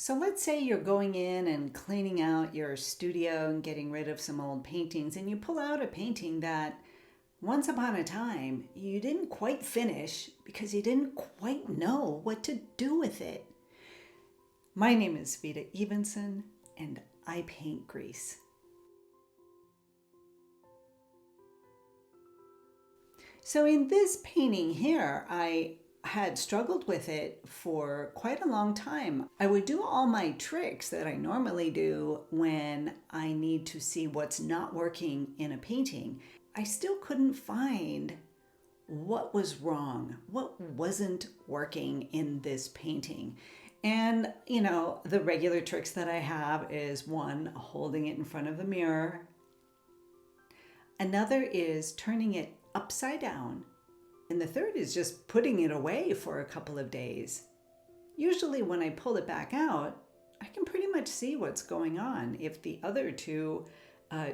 So let's say you're going in and cleaning out your studio and getting rid of some old paintings, and you pull out a painting that once upon a time you didn't quite finish because you didn't quite know what to do with it. My name is Vita Evenson, and I paint grease. So in this painting here, I had struggled with it for quite a long time. I would do all my tricks that I normally do when I need to see what's not working in a painting. I still couldn't find what was wrong, what wasn't working in this painting. And, the regular tricks that I have is one, holding it in front of the mirror. Another is turning it upside down. And the third is just putting it away for a couple of days. Usually when I pull it back out, I can pretty much see what's going on if the other two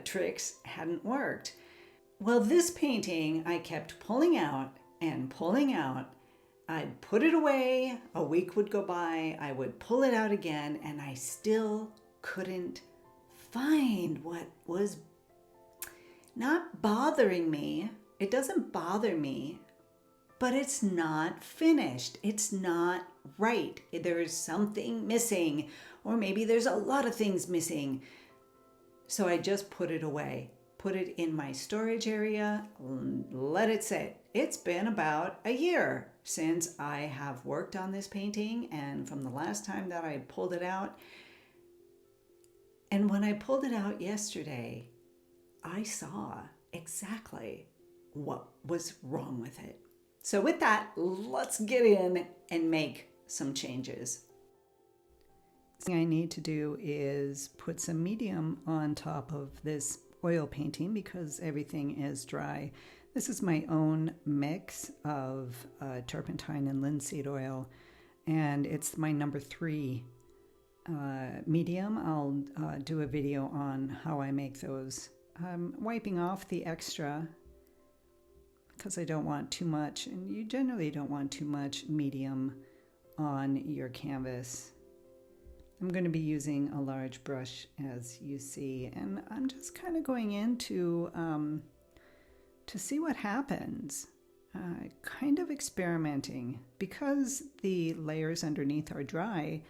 tricks hadn't worked. Well, this painting I kept pulling out and pulling out. I'd put it away, a week would go by, I would pull it out again, and I still couldn't find what was not bothering me. It doesn't bother me, but it's not finished. It's not right. There's something missing, or maybe there's a lot of things missing. So I just put it away, put it in my storage area, let it sit. It's been about a year since I have worked on this painting, and from the last time that I pulled it out. And when I pulled it out yesterday, I saw exactly what was wrong with it. So with that, let's get in and make some changes. The thing I need to do is put some medium on top of this oil painting because everything is dry. This is my own mix of turpentine and linseed oil, and it's my number 3 medium. I'll do a video on how I make those. I'm wiping off the extra because I don't want too much, and you generally don't want too much medium on your canvas. I'm going to be using a large brush, as you see, and I'm just kind of going in to see what happens, kind of experimenting. Because the layers underneath are dry,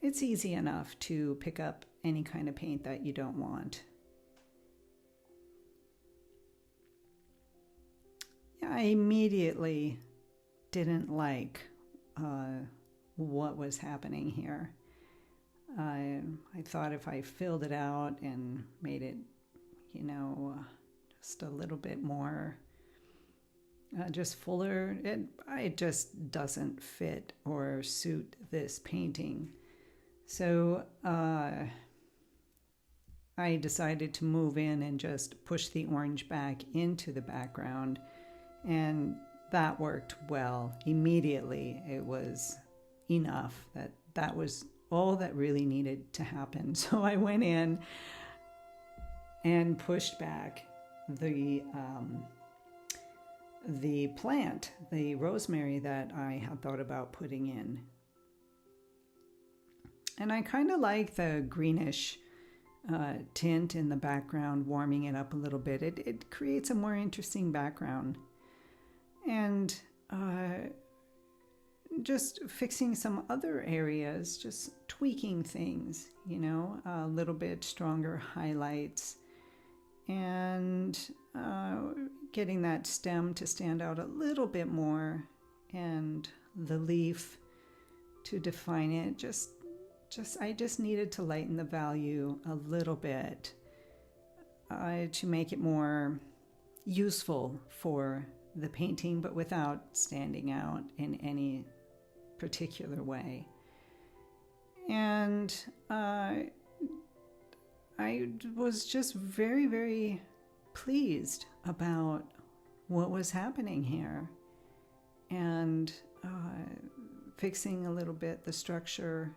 it's easy enough to pick up any kind of paint that you don't want. I immediately didn't like what was happening here. I thought if I filled it out and made it, just a little bit more, just fuller, it just doesn't fit or suit this painting. So I decided to move in and just push the orange back into the background. And that worked well. Immediately, it was enough. That was all that really needed to happen. So I went in and pushed back the plant, the rosemary that I had thought about putting in. And I kind of like the greenish tint in the background, warming it up a little bit. It creates a more interesting background. And just fixing some other areas, just tweaking things, a little bit stronger highlights, and getting that stem to stand out a little bit more, and the leaf to define it. I just needed to lighten the value a little bit to make it more useful for the painting, but without standing out in any particular way. And I was just very, very pleased about what was happening here, and fixing a little bit the structure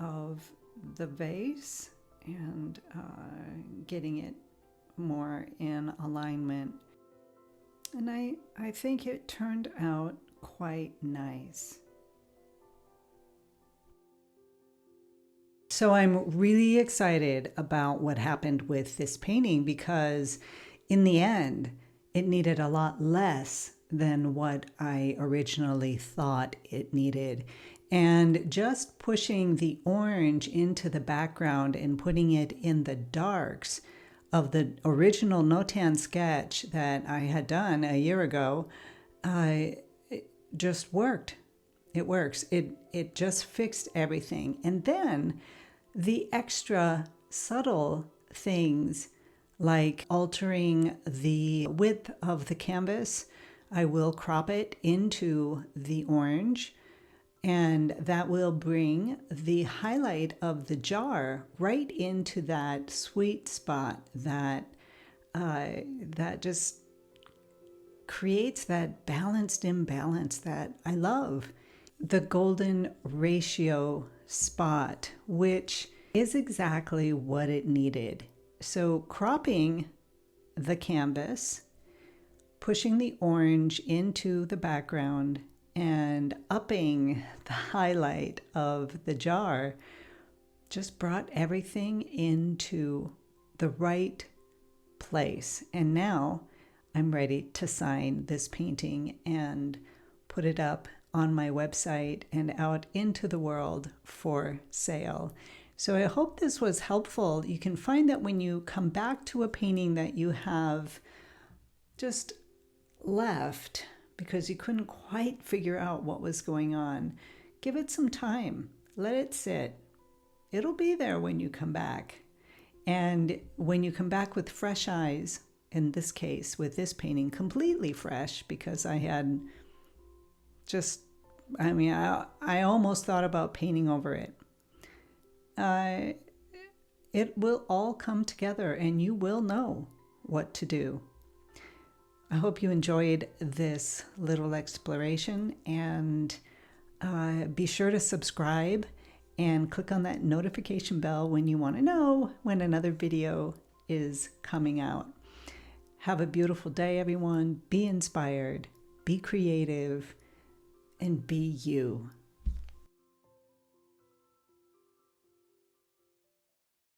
of the vase and getting it more in alignment. And I think it turned out quite nice. So I'm really excited about what happened with this painting because in the end, it needed a lot less than what I originally thought it needed. And just pushing the orange into the background and putting it in the darks of the original no-tan sketch that I had done a year ago, it just worked. It works. It just fixed everything. And then the extra subtle things like altering the width of the canvas, I will crop it into the orange, and that will bring the highlight of the jar right into that sweet spot that just creates that balanced imbalance that I love. The golden ratio spot, which is exactly what it needed. So cropping the canvas, pushing the orange into the background, and upping the highlight of the jar just brought everything into the right place. And now I'm ready to sign this painting and put it up on my website and out into the world for sale. So I hope this was helpful. You can find that when you come back to a painting that you have just left because you couldn't quite figure out what was going on, give it some time. Let it sit. It'll be there when you come back. And when you come back with fresh eyes, in this case, with this painting, completely fresh, because I had just, I almost thought about painting over it. It will all come together and you will know what to do. I hope you enjoyed this little exploration, and be sure to subscribe and click on that notification bell when you want to know when another video is coming out. Have a beautiful day, everyone. Be inspired, be creative, and be you.